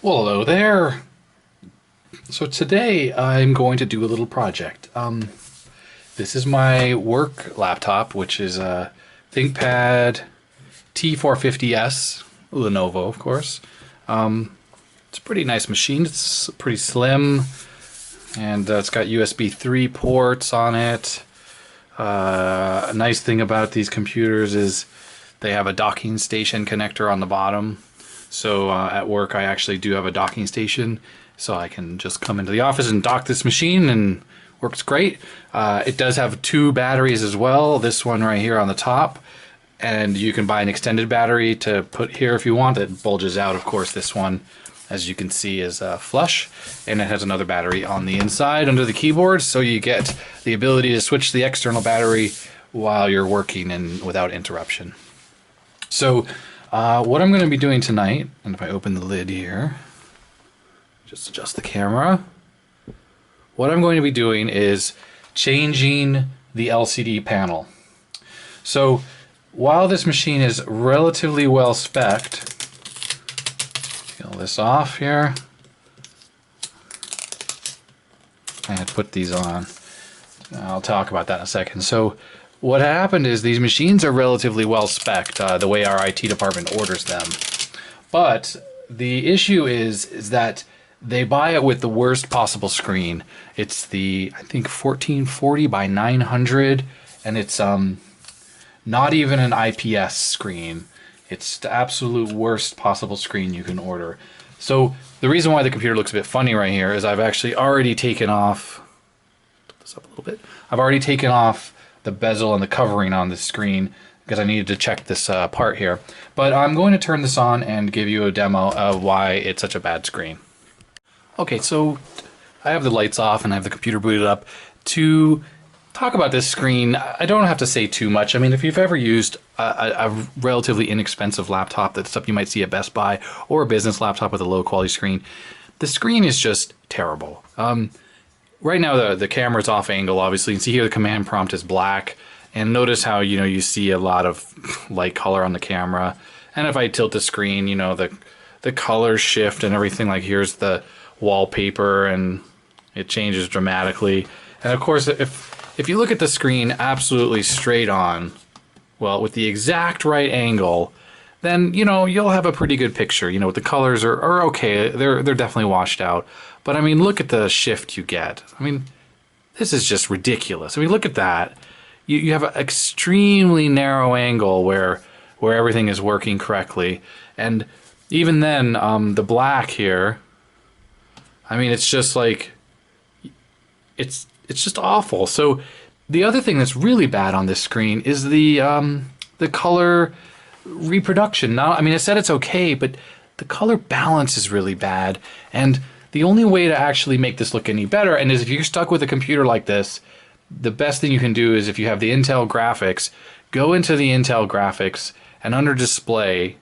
Well, hello there. So today I'm going to do a little project. This is my work laptop, which is a Thinkpad T450s, Lenovo, of course. It's a pretty nice machine. It's pretty slim, and it's got USB 3 ports on it. A nice thing about these computers is they have a docking station connector on the bottom. So at work I actually do have a docking station, so I can just come into the office and dock this machine and works great. It does have two batteries as well, this one right here on the top, and you can buy an extended battery to put here if you want. It bulges out, of course. This one, as you can see, is flush, and it has another battery on the inside under the keyboard, so you get the ability to switch the external battery while you're working and without interruption. So what I'm going to be doing tonight, and if I open the lid here, just adjust the camera, what I'm going to be doing is changing the LCD panel. So while this machine is relatively well spec'd, peel this off here, I had to put these on. I'll talk about that in a second. So what happened is these machines are relatively well spec'd, the way our IT department orders them. But the issue is that they buy it with the worst possible screen. It's the, I think, 1440 by 900, and it's not even an IPS screen. It's the absolute worst possible screen you can order. So the reason why the computer looks a bit funny right here is I've actually already taken off, put this up a little bit, I've already taken off the bezel and the covering on this screen because I needed to check this part here. But I'm going to turn this on and give you a demo of why it's such a bad screen. Okay, so I have the lights off and I have the computer booted up. To talk about this screen, I don't have to say too much. I mean, if you've ever used a relatively inexpensive laptop, that's stuff you might see at Best Buy, or a business laptop with a low quality screen, the screen is just terrible. Right now the camera's off angle, obviously. You can see here the command prompt is black, and notice how you see a lot of light color on the camera. And if I tilt the screen, the colors shift and everything. Like here's the wallpaper and it changes dramatically. And of course, if you look at the screen absolutely straight on, well, with the exact right angle, then you'll have a pretty good picture. The colors are okay. They're definitely washed out. But I mean, look at the shift you get. I mean, this is just ridiculous. I mean, look at that. You have an extremely narrow angle where everything is working correctly. And even then, the black here, I mean, it's just like, it's just awful. So the other thing that's really bad on this screen is the color reproduction. Now, I mean, I said it's okay, but the color balance is really bad. And the only way to actually make this look any better, and is if you're stuck with a computer like this, the best thing you can do is if you have the Intel graphics, go into the Intel graphics and under display,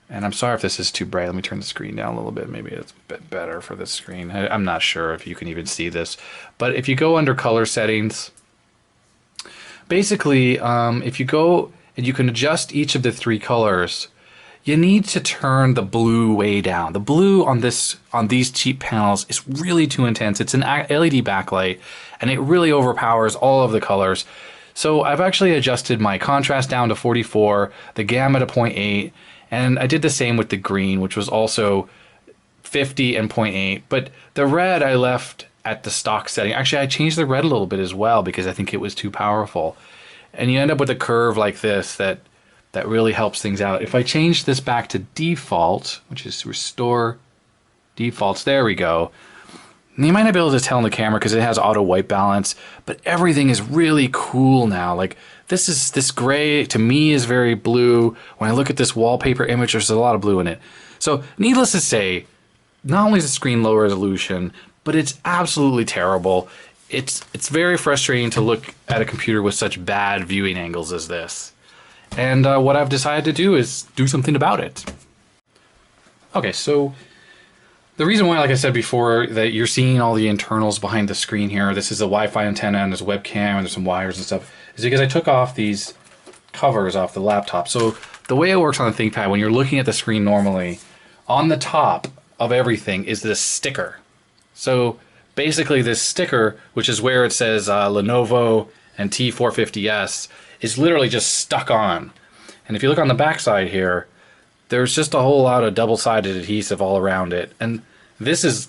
and I'm sorry if this is too bright, let me turn the screen down a little bit, maybe it's a bit better for this screen. I'm not sure if you can even see this, but if you go under color settings, basically if you go and you can adjust each of the three colors, you need to turn the blue way down. The blue on these cheap panels is really too intense. It's an LED backlight, and it really overpowers all of the colors. So I've actually adjusted my contrast down to 44, the gamma to 0.8, and I did the same with the green, which was also 50 and 0.8. But the red I left at the stock setting. Actually, I changed the red a little bit as well because I think it was too powerful. And you end up with a curve like this that really helps things out. If I change this back to default, which is restore defaults, there we go. And you might not be able to tell in the camera because it has auto white balance, but everything is really cool now. Like this gray to me is very blue. When I look at this wallpaper image, there's a lot of blue in it. So needless to say, not only is the screen low resolution, but it's absolutely terrible. It's very frustrating to look at a computer with such bad viewing angles as this. And what I've decided to do is do something about it. Okay, so the reason why, like I said before, that you're seeing all the internals behind the screen here, this is a Wi-Fi antenna and there's a webcam and there's some wires and stuff, is because I took off these covers off the laptop. So the way it works on the ThinkPad, when you're looking at the screen normally, on the top of everything is this sticker. So basically this sticker, which is where it says Lenovo and T450s, is literally just stuck on. And if you look on the back side here, there's just a whole lot of double-sided adhesive all around it. And this is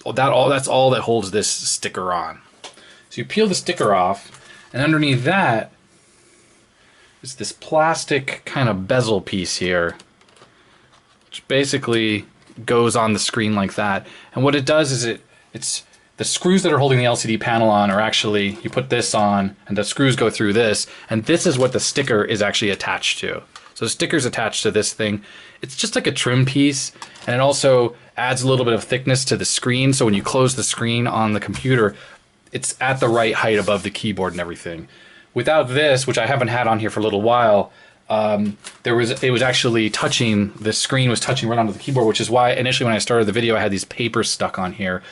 that's all that holds this sticker on. So you peel the sticker off, and underneath that is this plastic kind of bezel piece here, which basically goes on the screen like that. And what it does is it's the screws that are holding the LCD panel on are actually, you put this on and the screws go through this, and this is what the sticker is actually attached to. So the sticker's attached to this thing. It's just like a trim piece, and it also adds a little bit of thickness to the screen, so when you close the screen on the computer, it's at the right height above the keyboard and everything. Without this, which I haven't had on here for a little while, it was actually touching, the screen was touching right onto the keyboard, which is why initially when I started the video I had these papers stuck on here.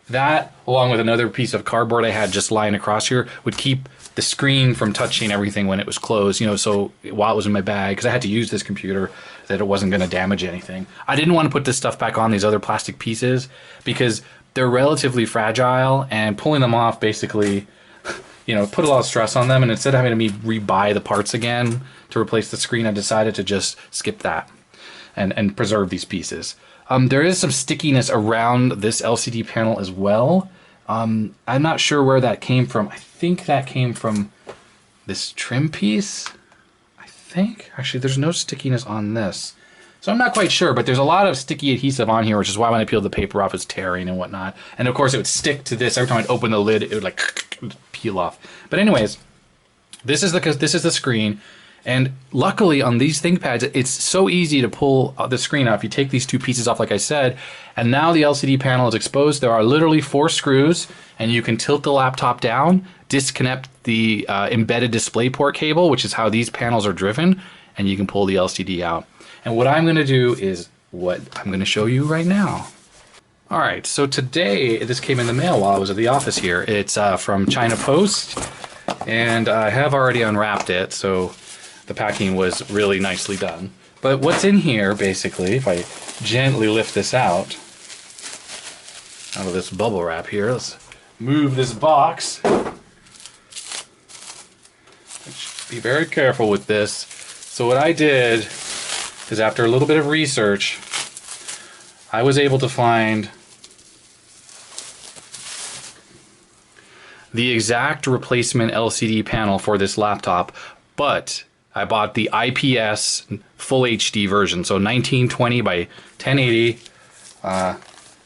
That, along with another piece of cardboard I had just lying across here, would keep the screen from touching everything when it was closed, you know, so while it was in my bag, because I had to use this computer, that it wasn't going to damage anything. I didn't want to put this stuff back on, these other plastic pieces, because they're relatively fragile, and pulling them off basically, you know, put a lot of stress on them, and instead of having me rebuy the parts again to replace the screen, I decided to just skip that and preserve these pieces. There is some stickiness around this LCD panel as well. I'm not sure where that came from. I think that came from this trim piece, I think. Actually, there's no stickiness on this. So I'm not quite sure, but there's a lot of sticky adhesive on here, which is why when I peeled the paper off, it's tearing and whatnot. And of course, it would stick to this. Every time I'd open the lid, it would like peel off. But anyways, this is the screen. And luckily on these ThinkPads, it's so easy to pull the screen off. You take these two pieces off, like I said, and now the LCD panel is exposed. There are literally 4 screws, and you can tilt the laptop down, disconnect the embedded DisplayPort cable, which is how these panels are driven, and you can pull the LCD out. And what I'm going to do is what I'm going to show you right now. All right, so today, this came in the mail while I was at the office here. It's from China Post, and I have already unwrapped it, so the packing was really nicely done. But what's in here, basically, if I gently lift this out of this bubble wrap here, let's move this box. Be very careful with this. So what I did is, after a little bit of research, I was able to find the exact replacement LCD panel for this laptop, but I bought the IPS full HD version, so 1920 by 1080.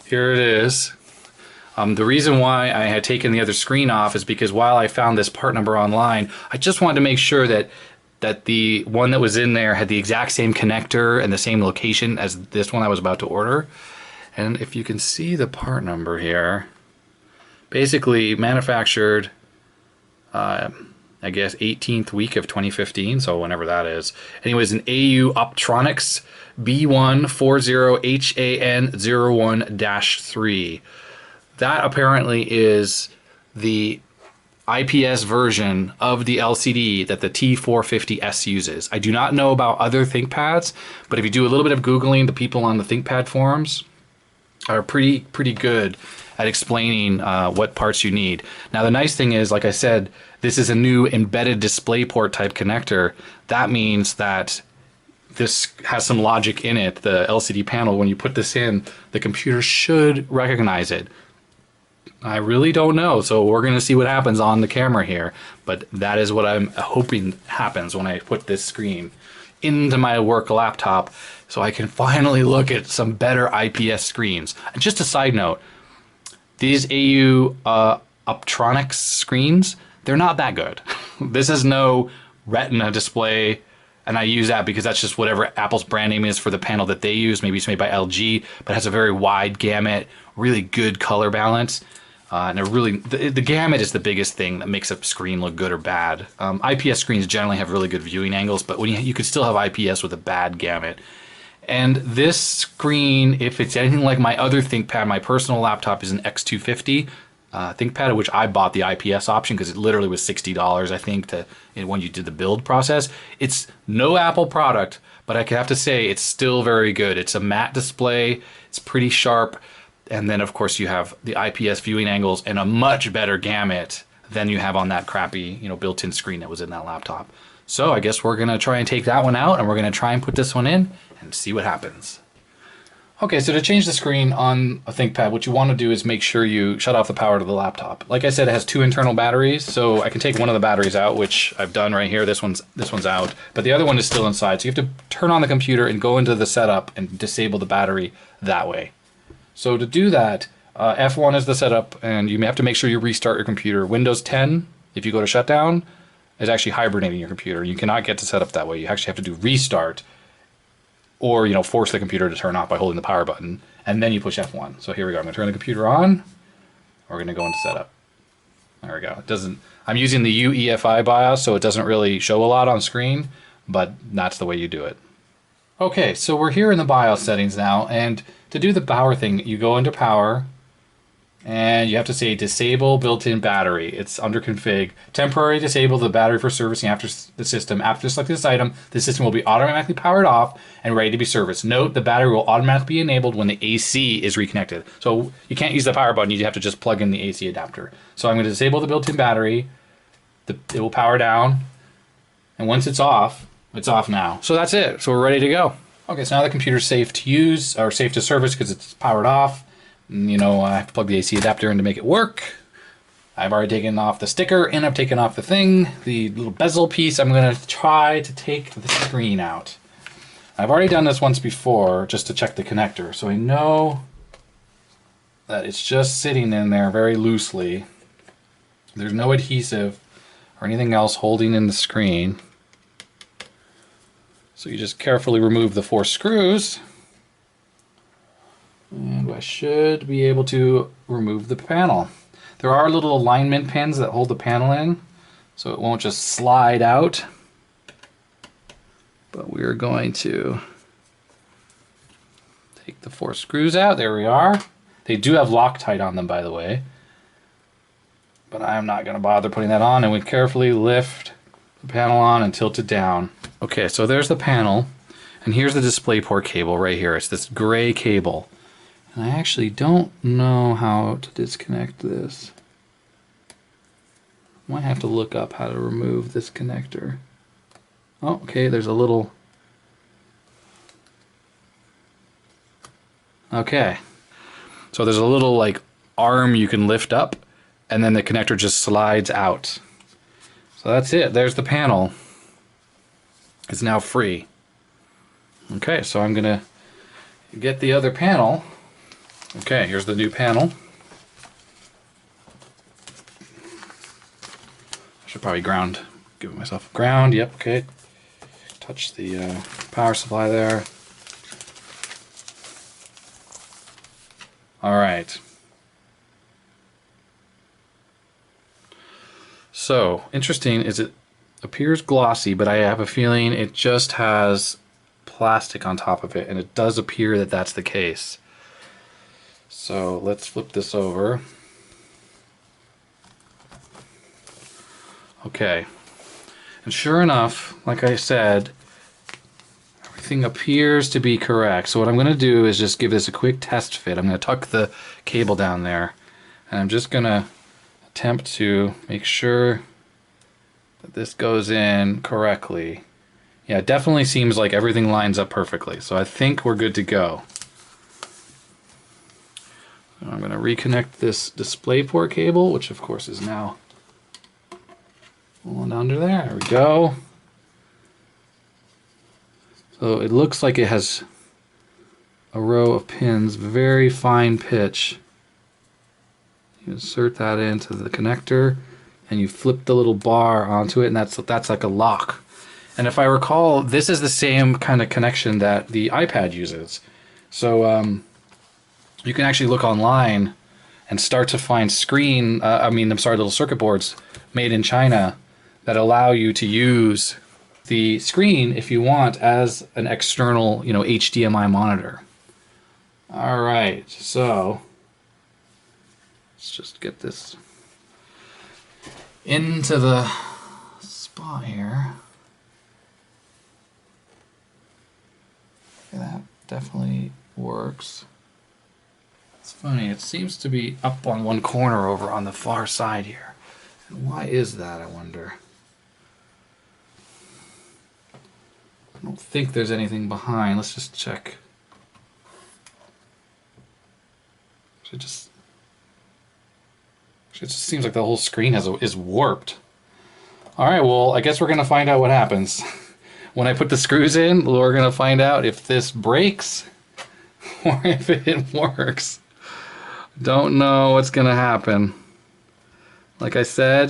Here it is. The reason why I had taken the other screen off is because while I found this part number online, I just wanted to make sure that the one that was in there had the exact same connector and the same location as this one I was about to order. And if you can see the part number here, basically manufactured I guess 18th week of 2015, so whenever that is. Anyways, an AU Optronics B140HAN01-3. That apparently is the IPS version of the LCD that the T450s uses. I do not know about other ThinkPads, but if you do a little bit of Googling, the people on the ThinkPad forums are pretty good at explaining what parts you need. Now the nice thing is, like I said, this is a new embedded DisplayPort type connector. That means that this has some logic in it. The LCD panel, when you put this in, the computer should recognize it. I really don't know, so we're going to see what happens on the camera here, but that is what I'm hoping happens when I put this screen into my work laptop so I can finally look at some better IPS screens. And just a side note, these AU Optronics screens, they're not that good. This is no Retina display, and I use that because that's just whatever Apple's brand name is for the panel that they use. Maybe it's made by LG, but it has a very wide gamut, really good color balance. And the gamut is the biggest thing that makes a screen look good or bad. IPS screens generally have really good viewing angles, but when you could still have IPS with a bad gamut. And this screen, if it's anything like my other ThinkPad, my personal laptop is an X250 ThinkPad, which I bought the IPS option because it literally was $60, I think, when you did the build process. It's no Apple product, but I have to say it's still very good. It's a matte display, it's pretty sharp, and then of course you have the IPS viewing angles and a much better gamut than you have on that crappy, you know, built-in screen that was in that laptop. So I guess we're gonna try and take that one out, and we're gonna try and put this one in and see what happens. Okay, so to change the screen on a ThinkPad, what you want to do is make sure you shut off the power to the laptop. Like I said, it has 2 internal batteries, so I can take one of the batteries out, which I've done right here. This one's out, but the other one is still inside. So you have to turn on the computer and go into the setup and disable the battery that way. So to do that, F1 is the setup, and you have to make sure you restart your computer. Windows 10, if you go to shutdown, is actually hibernating your computer. You cannot get to set up that way. You actually have to do restart, or, you know, force the computer to turn off by holding the power button, and then you push F1. So here we go. I'm going to turn the computer on. We're going to go into setup. There we go. It doesn't. I'm using the UEFI BIOS, so it doesn't really show a lot on screen, but that's the way you do it. Okay, so we're here in the BIOS settings now, and to do the power thing, you go into power, and you have to say disable built-in battery. It's under config. Temporarily disable the battery for servicing after the system. After selecting this item, the system will be automatically powered off and ready to be serviced. Note the battery will automatically be enabled when the AC is reconnected. So you can't use the power button, you have to just plug in the AC adapter. So I'm going to disable the built-in battery. It will power down, and once it's off now. So that's it. So we're ready to go. Okay, so now the computer's safe to use, or safe to service because it's powered off. You know, I have to plug the AC adapter in to make it work. I've already taken off the sticker, and I've taken off the thing, the little bezel piece. I'm going to try to take the screen out. I've already done this once before just to check the connector, so I know that it's just sitting in there very loosely. There's no adhesive or anything else holding in the screen. So you just carefully remove the 4 screws. And I should be able to remove the panel. There are little alignment pins that hold the panel in, so it won't just slide out. But we're going to take the 4 screws out. There we are. They do have Loctite on them, by the way. But I'm not going to bother putting that on, and we carefully lift the panel on and tilt it down. Okay, so there's the panel, and here's the Displayport cable right here. It's this gray cable. And I actually don't know how to disconnect this. Might have to look up how to remove this connector. Oh, okay, there's a little... Okay. So there's a little, like, arm you can lift up, and then the connector just slides out. So that's it. There's the panel. It's now free. Okay, so I'm going to get the other panel. Okay, here's the new panel. I should probably give myself a ground. Yep, okay. Touch the power supply there. All right. So, interesting is it appears glossy, but I have a feeling it just has plastic on top of it, and it does appear that that's the case. So let's flip this over. Okay, and sure enough, like I said, everything appears to be correct. So what I'm going to do is just give this a quick test fit. I'm going to tuck the cable down there, and I'm just going to attempt to make sure that this goes in correctly. Yeah, it definitely seems like everything lines up perfectly, so I think we're good to go. I'm going to reconnect this Displayport cable, which of course is now going under there. There we go. So it looks like it has a row of pins, very fine pitch. You insert that into the connector, and you flip the little bar onto it, and that's like a lock. And if I recall, this is the same kind of connection that the iPad uses. So you can actually look online and start to find little circuit boards made in China that allow you to use the screen, if you want, as an external, HDMI monitor. All right, so let's just get this into the spot here. Okay, that definitely works. It's funny, it seems to be up on one corner over on the far side here. And why is that, I wonder? I don't think there's anything behind. Let's just check. It just seems like the whole screen is warped. All right, well, I guess we're gonna find out what happens. When I put the screws in, we're gonna find out if this breaks or if it works. Don't know what's gonna happen. Like I said,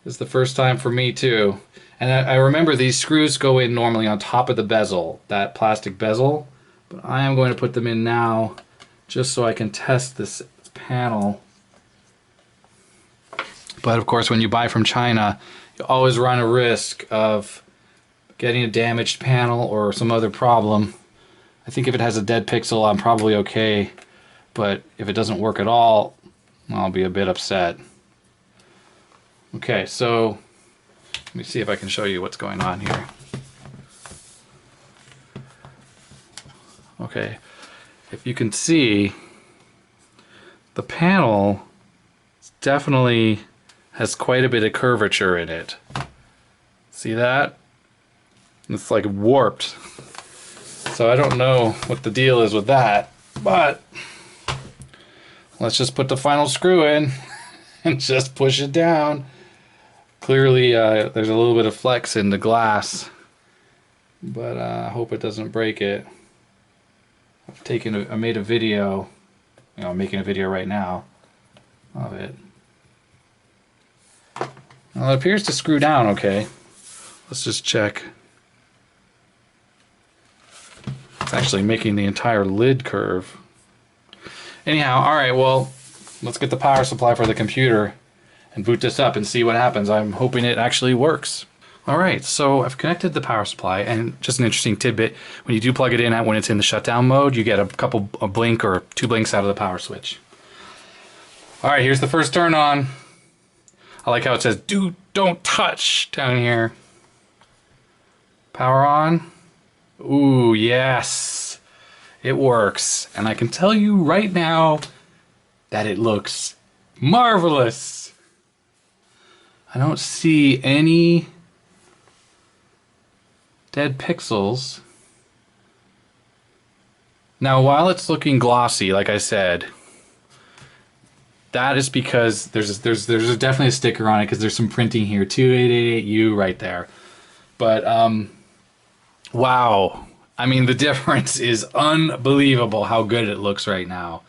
this is the first time for me too. And I remember these screws go in normally on top of the bezel, that plastic bezel, but I am going to put them in now just so I can test this panel. But of course, when you buy from China, you always run a risk of getting a damaged panel or some other problem. I think if it has a dead pixel, I'm probably okay. But if it doesn't work at all, I'll be a bit upset. Okay, so let me see if I can show you what's going on here. Okay, if you can see, the panel definitely has quite a bit of curvature in it. See that? It's like warped. So I don't know what the deal is with that, but let's just put the final screw in and just push it down. Clearly there's a little bit of flex in the glass, but I hope it doesn't break it. I made a video, I'm making a video right now of it. Well, it appears to screw down okay. Let's just check. It's actually making the entire lid curve. Anyhow, alright, well, let's get the power supply for the computer and boot this up and see what happens. I'm hoping it actually works. Alright, so I've connected the power supply, and just an interesting tidbit, when you do plug it in when it's in the shutdown mode, you get a blink or 2 blinks out of the power switch. Alright, here's the first turn on. I like how it says, don't touch down here. Power on. Ooh, yes. It works. And I can tell you right now that it looks marvelous. I don't see any dead pixels. Now, while it's looking glossy, like I said, that is because there's definitely a sticker on it because there's some printing here, 2888U right there. But wow, I mean the difference is unbelievable how good it looks right now.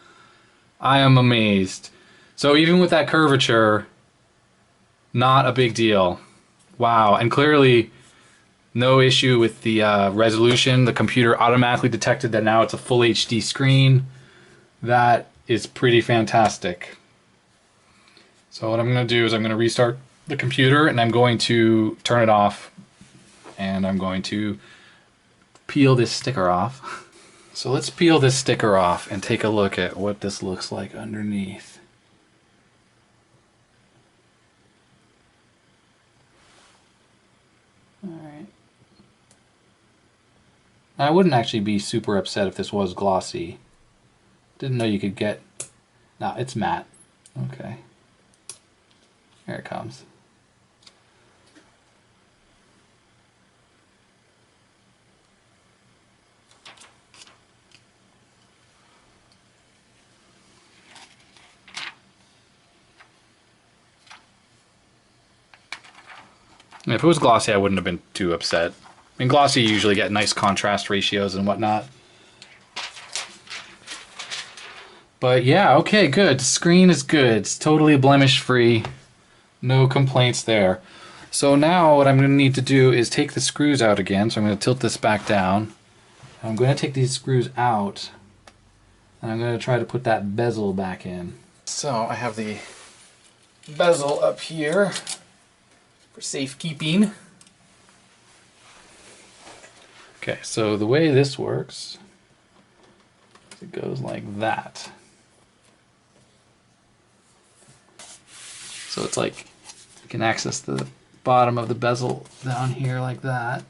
I am amazed. So even with that curvature, not a big deal. Wow, and clearly no issue with the resolution. The computer automatically detected that now it's a full HD screen. That is pretty fantastic. So what I'm going to do is I'm going to restart the computer and I'm going to turn it off. And I'm going to peel this sticker off. So let's peel this sticker off and take a look at what this looks like underneath. Alright. I wouldn't actually be super upset if this was glossy. Didn't know you could get... No, it's matte. Okay. Here it comes. If it was glossy, I wouldn't have been too upset. I mean, glossy you usually get nice contrast ratios and whatnot. But yeah, okay, good. The screen is good. It's totally blemish-free. No complaints there. So now what I'm going to need to do is take the screws out again. So I'm going to tilt this back down. I'm going to take these screws out. And I'm going to try to put that bezel back in. So I have the bezel up here for safekeeping. Okay, so the way this works, it goes like that. So it's like you can access the bottom of the bezel down here like that.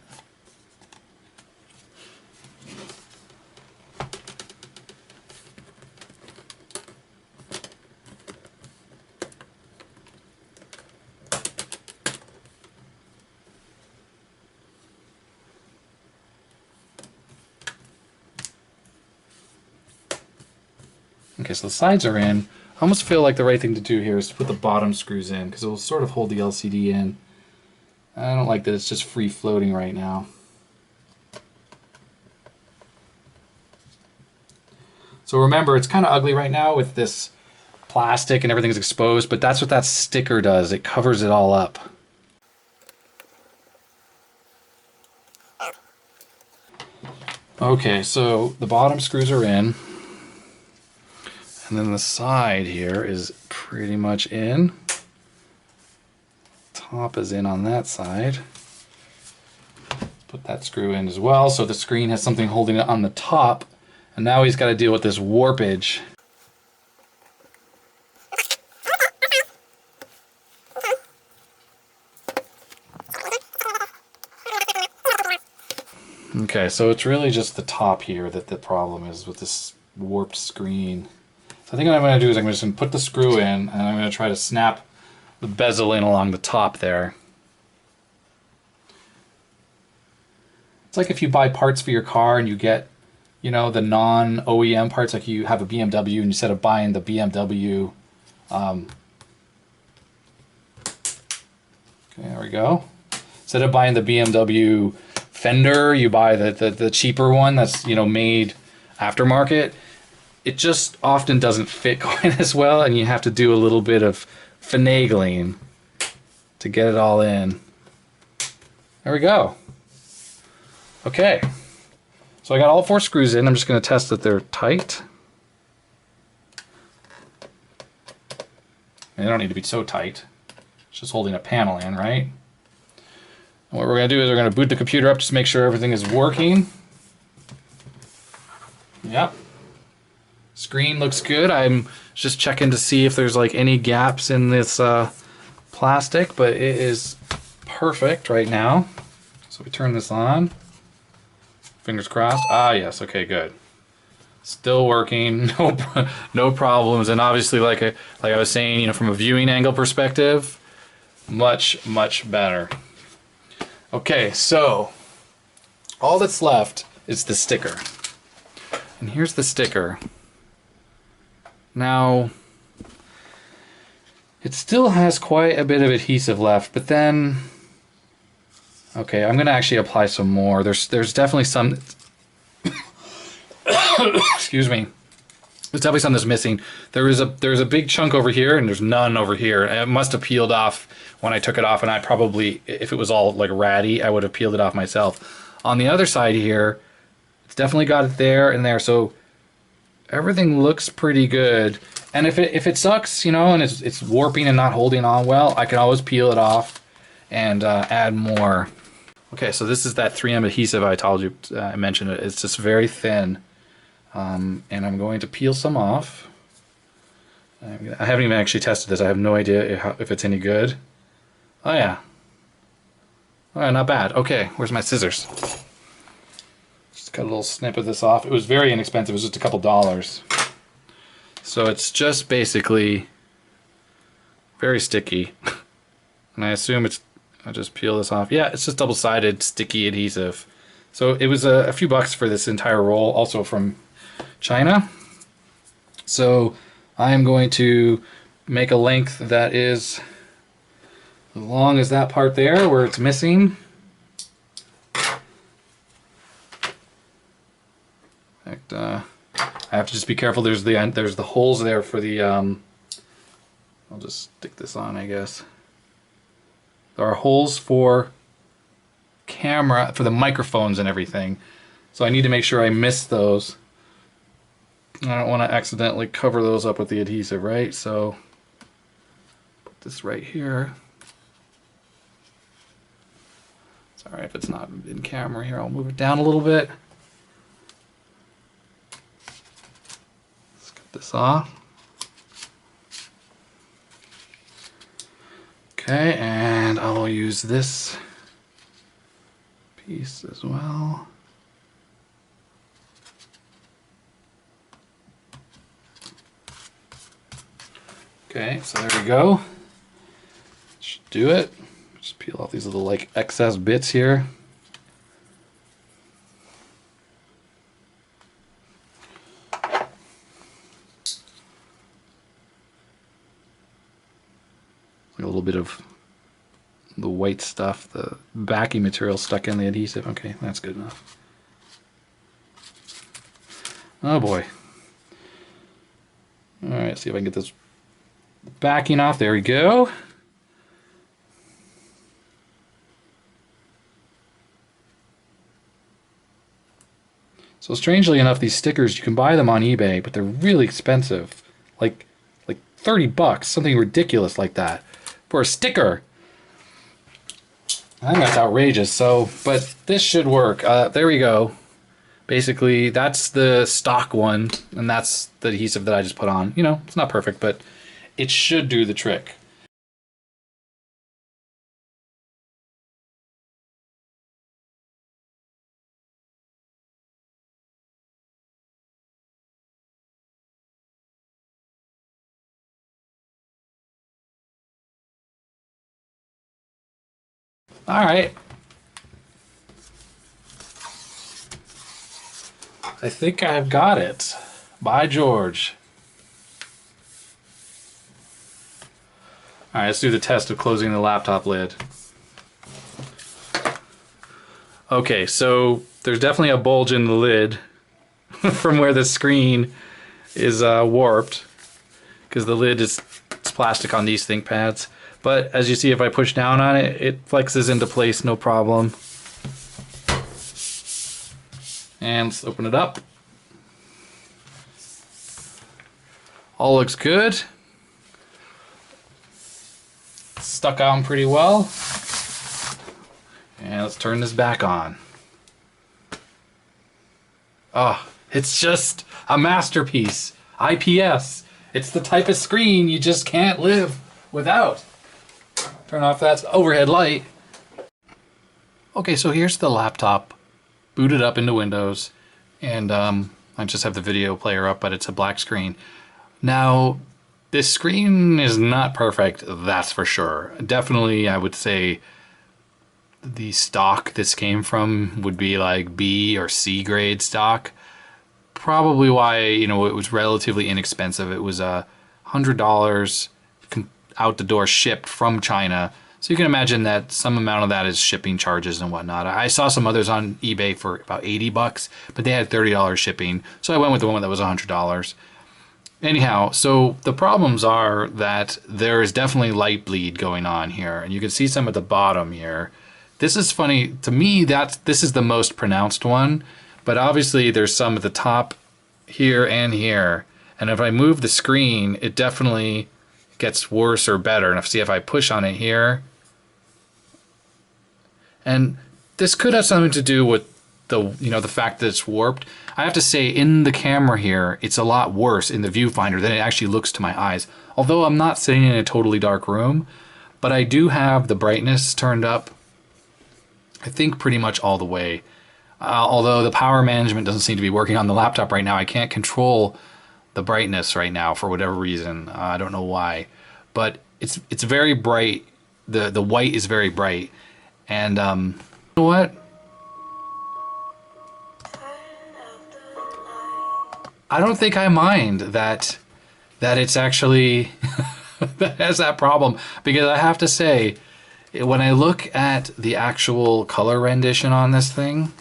Okay, so the sides are in. I almost feel like the right thing to do here is to put the bottom screws in, because it will sort of hold the LCD in. I don't like that it's just free floating right now. So remember, it's kind of ugly right now with this plastic and everything's exposed, but that's what that sticker does. It covers it all up. Okay, so the bottom screws are in. And then the side here is pretty much in. Top is in on that side. Put that screw in as well, so the screen has something holding it on the top. And now he's got to deal with this warpage. Okay, so it's really just the top here that the problem is with this warped screen. So I think what I'm going to do is I'm just going to put the screw in, and I'm going to try to snap the bezel in along the top there. It's like if you buy parts for your car and you get, you know, the non-OEM parts, like you have a BMW and instead of buying the BMW, okay, there we go. Instead of buying the BMW fender, you buy the cheaper one that's, you know, made aftermarket. It just often doesn't fit quite as well, and you have to do a little bit of finagling to get it all in. There we go. Okay, so I got all 4 screws in. I'm just going to test that they're tight. They don't need to be so tight. It's just holding a panel in, right? And what we're going to do is we're going to boot the computer up just to make sure everything is working. Yep. Screen looks good. I'm just checking to see if there's like any gaps in this plastic, but it is perfect right now. So we turn this on. Fingers crossed. Ah, yes. Okay, good. Still working. No problems. And obviously, like I was saying, you know, from a viewing angle perspective, much better. Okay, so all that's left is the sticker. And here's the sticker. Now, it still has quite a bit of adhesive left, but then, okay, I'm gonna actually apply some more. There's definitely some, excuse me. There's definitely some that's missing. There's a big chunk over here, and there's none over here. It must have peeled off when I took it off, and I probably, if it was all like ratty, I would have peeled it off myself. On the other side here, it's definitely got it there and there, so everything looks pretty good. And if it sucks, you know, and it's warping and not holding on well, I can always peel it off and add more. Okay, so this is that 3M adhesive I told you, I mentioned it. It's just very thin. And I'm going to peel some off. I haven't even actually tested this. I have no idea if it's any good. Oh yeah. Oh yeah, not bad. Okay, where's my scissors? Just cut a little snip of this off. It was very inexpensive. It was just a couple dollars. So it's just basically very sticky. And I assume it's, I'll just peel this off. Yeah, it's just double-sided sticky adhesive. So it was a few bucks for this entire roll, also from China. So I'm going to make a length that is as long as that part there where it's missing. In fact, I have to just be careful. There's the holes there for the. I'll just stick this on, I guess. There are holes for camera, for the microphones and everything. So I need to make sure I miss those. I don't want to accidentally cover those up with the adhesive, right? So put this right here. It's alright if it's not in camera here. I'll move it down a little bit. Let's cut this off. Okay, and I'll use this piece as well. Okay, so there we go. Should do it. Just peel off these little like excess bits here. A little bit of the white stuff, the backing material stuck in the adhesive. Okay, that's good enough. Oh boy. Alright, see if I can get this backing off. There we go. So strangely enough, these stickers, you can buy them on eBay, but they're really expensive. Like $30, something ridiculous like that for a sticker. I think that's outrageous. So, but this should work. There we go. Basically, that's the stock one, and that's the adhesive that I just put on. You know, it's not perfect, but it should do the trick. All right. I think I've got it. By George. All right, let's do the test of closing the laptop lid. Okay, so there's definitely a bulge in the lid from where the screen is warped, because the lid is plastic on these ThinkPads. But as you see, if I push down on it, it flexes into place, no problem. And let's open it up. All looks good. Stuck on pretty well. And let's turn this back on. Oh, it's just a masterpiece. IPS. It's the type of screen you just can't live without. Turn off that overhead light. Okay, so here's the laptop booted up into Windows, and I just have the video player up, but it's a black screen. Now, this screen is not perfect, that's for sure. Definitely, I would say the stock this came from would be like B or C grade stock. Probably why, you know, it was relatively inexpensive. It was $100 out the door shipped from China. So you can imagine that some amount of that is shipping charges and whatnot. I saw some others on eBay for about $80, but they had $30 shipping. So I went with the one that was $100. Anyhow, so the problems are that there is definitely light bleed going on here, and you can see some at the bottom here. This is funny to me. This is the most pronounced one, but obviously there's some at the top here and here. And if I move the screen, it definitely gets worse or better. And see if I push on it here, and this could have something to do with the fact that it's warped. I have to say, in the camera here, it's a lot worse in the viewfinder than it actually looks to my eyes. Although I'm not sitting in a totally dark room, but I do have the brightness turned up, I think, pretty much all the way. Although the power management doesn't seem to be working on the laptop right now. I can't control the brightness right now for whatever reason. I don't know why, but it's very bright. The white is very bright, and you know what? I don't think I mind that it's actually that has that problem, because I have to say, when I look at the actual color rendition on this thing,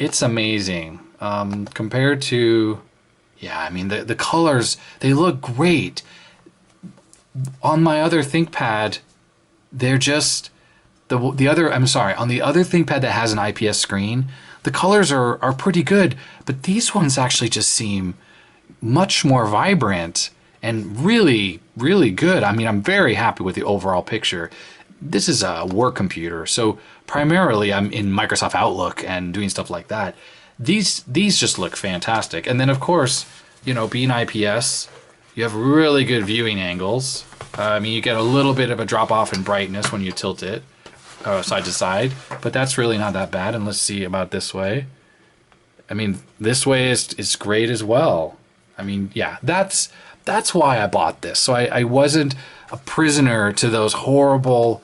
it's amazing compared to, yeah, I mean the colors, they look great. On my other ThinkPad, they're just on the other ThinkPad that has an IPS screen, the colors are pretty good, but these ones actually just seem much more vibrant and really, really good. I mean, I'm very happy with the overall picture. This is a work computer, so primarily I'm in Microsoft Outlook and doing stuff like that. These just look fantastic. And then, of course, you know, being IPS, you have really good viewing angles. I mean, you get a little bit of a drop off in brightness when you tilt it side to side, but that's really not that bad. And let's see about this way. I mean, this way is great as well. I mean, yeah, that's why I bought this. So I wasn't a prisoner to those horrible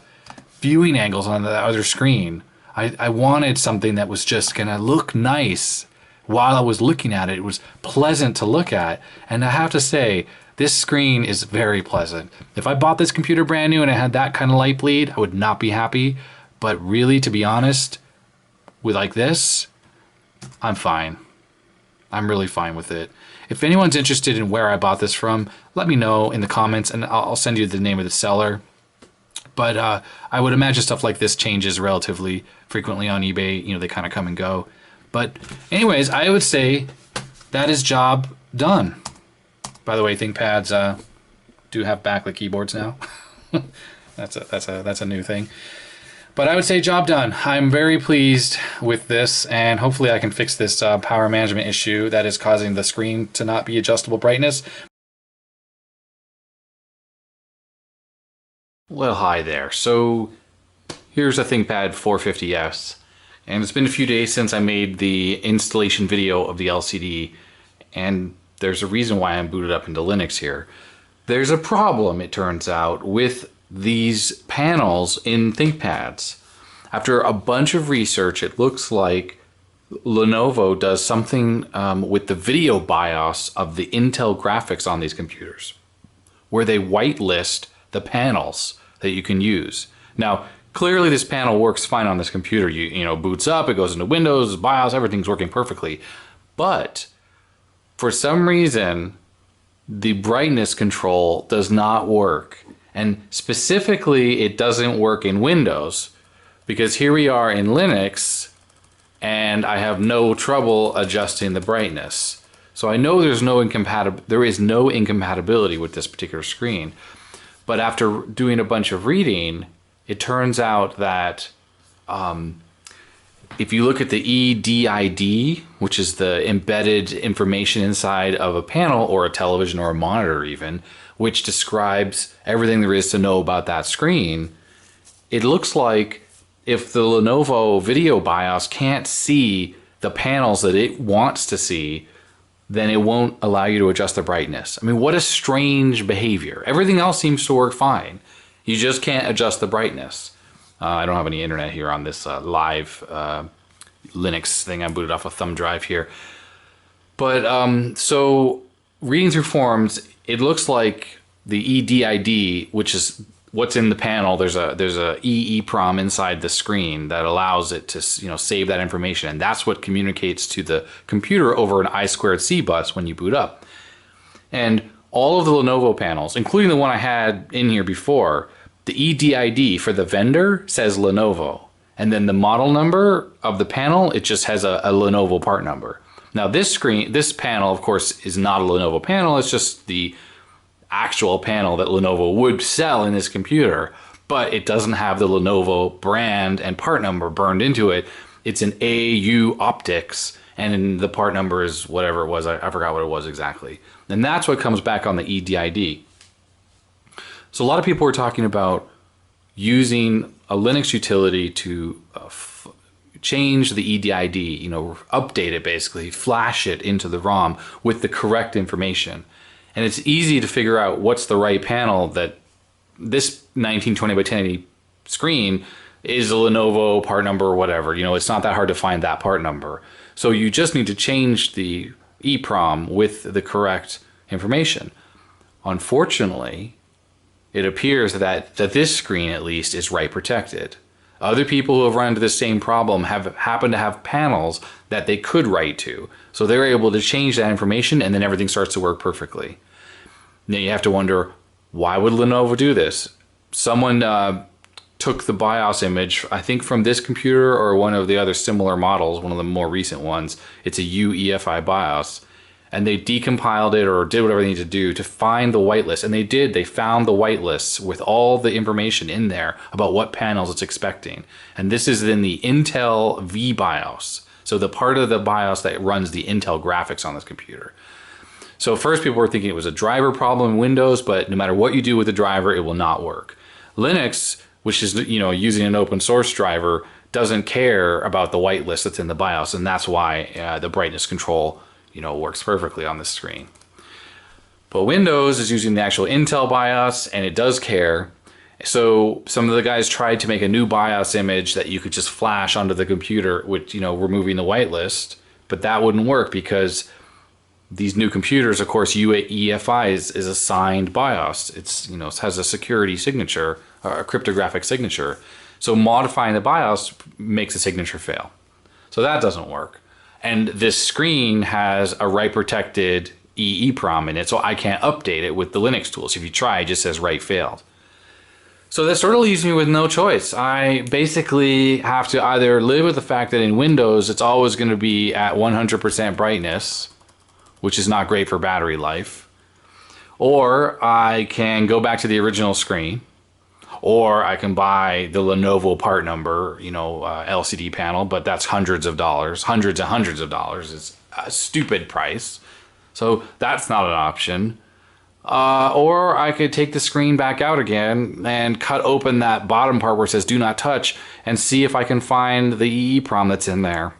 viewing angles on the other screen. I wanted something that was just gonna look nice while I was looking at it. It was pleasant to look at, and I have to say, This screen is very pleasant. If I bought this computer brand new and it had that kind of light bleed, I would not be happy. But really, to be honest, with like this, I'm fine. I'm really fine with it. If anyone's interested in where I bought this from, let me know in the comments and I'll send you the name of the seller. But I would imagine stuff like this changes relatively frequently on eBay. You know, they kind of come and go. But anyways, I would say that is job done. By the way, ThinkPads do have backlit keyboards now. That's a new thing. But I would say job done. I'm very pleased with this, and hopefully I can fix this power management issue that is causing the screen to not be adjustable brightness. Well, hi there. So here's a ThinkPad 450s, and it's been a few days since I made the installation video of the LCD, and there's a reason why I'm booted up into Linux here. There's a problem, it turns out, with these panels in ThinkPads. After a bunch of research, it looks like Lenovo does something with the video BIOS of the Intel graphics on these computers, where they whitelist the panels that you can use. Now, clearly this panel works fine on this computer. You know, boots up, it goes into Windows, BIOS, everything's working perfectly. But for some reason, the brightness control does not work. And specifically, it doesn't work in Windows, because here we are in Linux, and I have no trouble adjusting the brightness. So I know there is no incompatibility with this particular screen. But after doing a bunch of reading, it turns out that if you look at the EDID, which is the embedded information inside of a panel or a television or a monitor even, which describes everything there is to know about that screen, it looks like if the Lenovo video BIOS can't see the panels that it wants to see, then it won't allow you to adjust the brightness. I mean, what a strange behavior. Everything else seems to work fine. You just can't adjust the brightness. I don't have any internet here on this live Linux thing. I booted off a thumb drive here. But so reading through forums, it looks like the EDID, which is what's in the panel, there's a EEPROM inside the screen that allows it to, you know, save that information, and that's what communicates to the computer over an I2C bus when you boot up. And all of the Lenovo panels, including the one I had in here before, the EDID for the vendor says Lenovo, and then the model number of the panel, it just has a Lenovo part number. Now this panel, of course, is not a Lenovo panel. It's just the actual panel that Lenovo would sell in this computer, but it doesn't have the Lenovo brand and part number burned into it. It's an AU optics, and the part number is whatever it was. I forgot what it was exactly. And that's what comes back on the EDID. So a lot of people were talking about using a Linux utility to change the EDID, you know, update it basically, flash it into the ROM with the correct information. And it's easy to figure out what's the right panel. That this 1920 by 1080 screen is a Lenovo part number or whatever. You know, it's not that hard to find that part number. So you just need to change the EPROM with the correct information. Unfortunately, it appears that this screen at least is write protected. Other people who have run into the same problem happen to have panels that they could write to. So they're able to change that information, and then everything starts to work perfectly. Now you have to wonder, why would Lenovo do this? Someone took the BIOS image, I think from this computer or one of the other similar models, one of the more recent ones. It's a UEFI BIOS. And they decompiled it or did whatever they needed to do to find the whitelist. And they did. They found the whitelists with all the information in there about what panels it's expecting. And this is in the Intel VBIOS. So the part of the BIOS that runs the Intel graphics on this computer. So first people were thinking it was a driver problem in Windows, but no matter what you do with the driver, it will not work. Linux, which is, you know, using an open source driver, doesn't care about the whitelist that's in the BIOS, and that's why the brightness control, you know, works perfectly on this screen. But Windows is using the actual Intel BIOS, and it does care. So some of the guys tried to make a new BIOS image that you could just flash onto the computer with, you know, removing the whitelist, but that wouldn't work because these new computers, of course, UEFI is a signed BIOS. It's, you know, it has a security signature, a cryptographic signature. So modifying the BIOS makes the signature fail. So that doesn't work. And this screen has a write protected EEPROM in it, so I can't update it with the Linux tools. If you try, it just says write failed. So that sort of leaves me with no choice. I basically have to either live with the fact that in Windows, it's always going to be at 100% brightness, which is not great for battery life. Or I can go back to the original screen, or I can buy the Lenovo part number, you know, LCD panel, but that's hundreds of dollars, hundreds and hundreds of dollars. It's a stupid price. So that's not an option. Or I could take the screen back out again and cut open that bottom part where it says do not touch and see if I can find the EEPROM that's in there.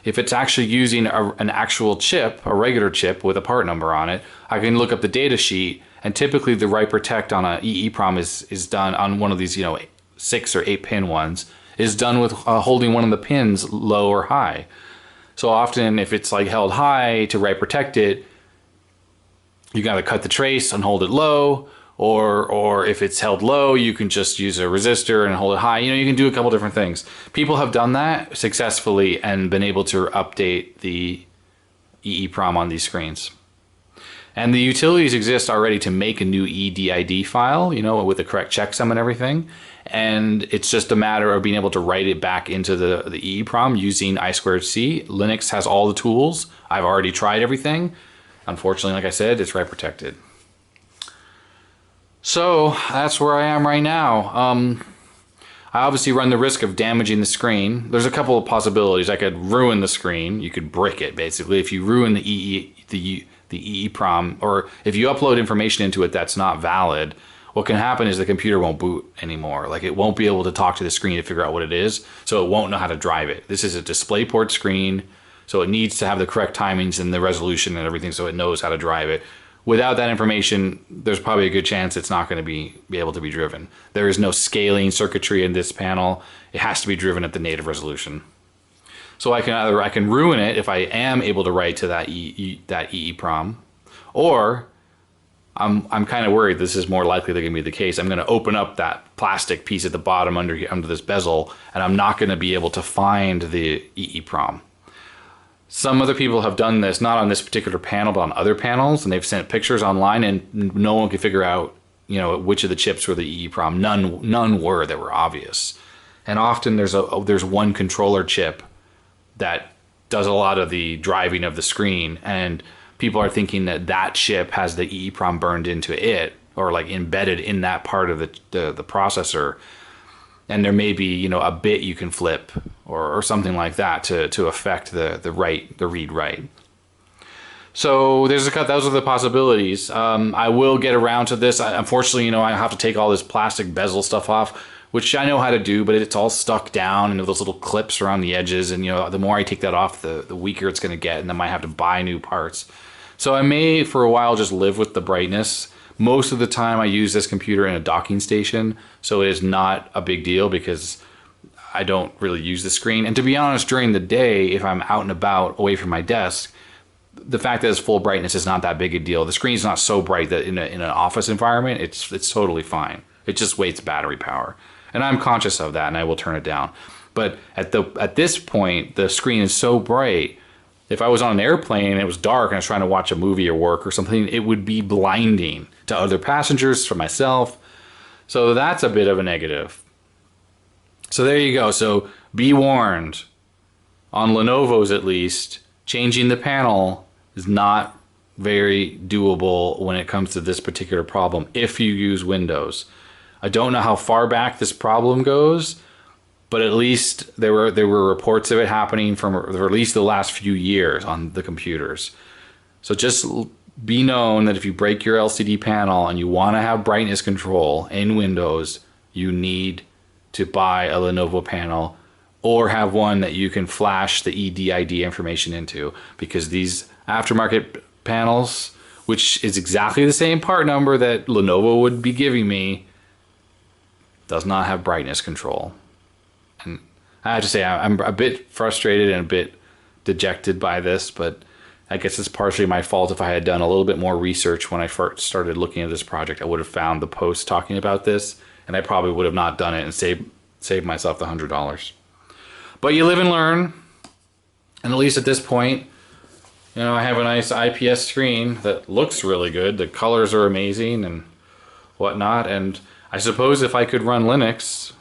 If it's actually using an actual chip, a regular chip with a part number on it, I can look up the data sheet, and typically the write protect on a EEPROM is done on one of these, you know, 6 or 8 pin ones, is done with holding one of the pins low or high. So often if it's like held high to write protect it, you got to cut the trace and hold it low, or if it's held low, you can just use a resistor and hold it high. You know, you can do a couple different things. People have done that successfully and been able to update the EEPROM on these screens. And the utilities exist already to make a new EDID file, you know, with the correct checksum and everything. And it's just a matter of being able to write it back into the EEPROM using I2C. Linux has all the tools. I've already tried everything. Unfortunately, like I said, it's write protected. So that's where I am right now. I obviously run the risk of damaging the screen. There's a couple of possibilities. I could ruin the screen. You could brick it, basically. If you ruin the EEPROM, or if you upload information into it that's not valid, what can happen is the computer won't boot anymore. Like, it won't be able to talk to the screen to figure out what it is, so it won't know how to drive it. This is a DisplayPort screen, so it needs to have the correct timings and the resolution and everything so it knows how to drive it. Without that information, there's probably a good chance it's not going to be able to be driven. There is no scaling circuitry in this panel. It has to be driven at the native resolution. So I can ruin it if I am able to write to that EEPROM, or I'm kind of worried this is more likely going to be the case. I'm going to open up that plastic piece at the bottom under this bezel, and I'm not going to be able to find the EEPROM. Some other people have done this, not on this particular panel, but on other panels, and they've sent pictures online, and no one could figure out, you know, which of the chips were the EEPROM. None were that were obvious. And often there's one controller chip that does a lot of the driving of the screen, and people are thinking that that chip has the EEPROM burned into it, or like embedded in that part of the processor. And there may be, you know, a bit you can flip or something like that to affect the read write. So those are the possibilities. I will get around to this. Unfortunately, you know, I have to take all this plastic bezel stuff off, which I know how to do, but it's all stuck down and those little clips around the edges. And, you know, the more I take that off, the weaker it's going to get, and I might have to buy new parts. So I may, for a while, just live with the brightness. Most of the time I use this computer in a docking station, so it is not a big deal because I don't really use the screen. And to be honest, during the day, if I'm out and about away from my desk, the fact that it's full brightness is not that big a deal. The screen's not so bright that in an office environment, it's totally fine. It just wastes battery power. And I'm conscious of that, and I will turn it down. But at this point, the screen is so bright, if I was on an airplane and it was dark and I was trying to watch a movie or work or something, it would be blinding to other passengers, for myself. So that's a bit of a negative. So there you go. So be warned. On Lenovo's at least, changing the panel is not very doable when it comes to this particular problem if you use Windows. I don't know how far back this problem goes, but at least there were reports of it happening from at least the last few years on the computers. So just be known that if you break your LCD panel and you want to have brightness control in Windows, you need to buy a Lenovo panel or have one that you can flash the EDID information into, because these aftermarket panels, which is exactly the same part number that Lenovo would be giving me, does not have brightness control. And I have to say, I'm a bit frustrated and a bit dejected by this, but I guess it's partially my fault. If I had done a little bit more research when I first started looking at this project, I would have found the post talking about this, and I probably would have not done it and saved myself the $100. But you live and learn, and at least at this point, you know, I have a nice IPS screen that looks really good. The colors are amazing and whatnot, and I suppose if I could run Linux,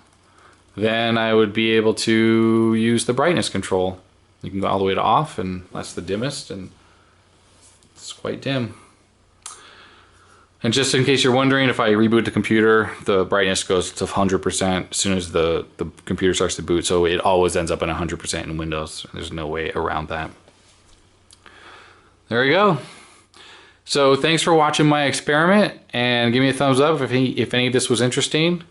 then I would be able to use the brightness control. You can go all the way to off, and that's the dimmest, and it's quite dim. And just in case you're wondering, if I reboot the computer, the brightness goes to 100% as soon as the computer starts to boot, so it always ends up in 100% in Windows. There's no way around that. There you go. So thanks for watching my experiment, and give me a thumbs up if any of this was interesting.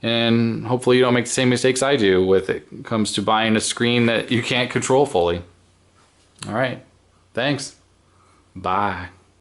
And hopefully you don't make the same mistakes I do when it comes to buying a screen that you can't control fully. All right. Thanks. Bye.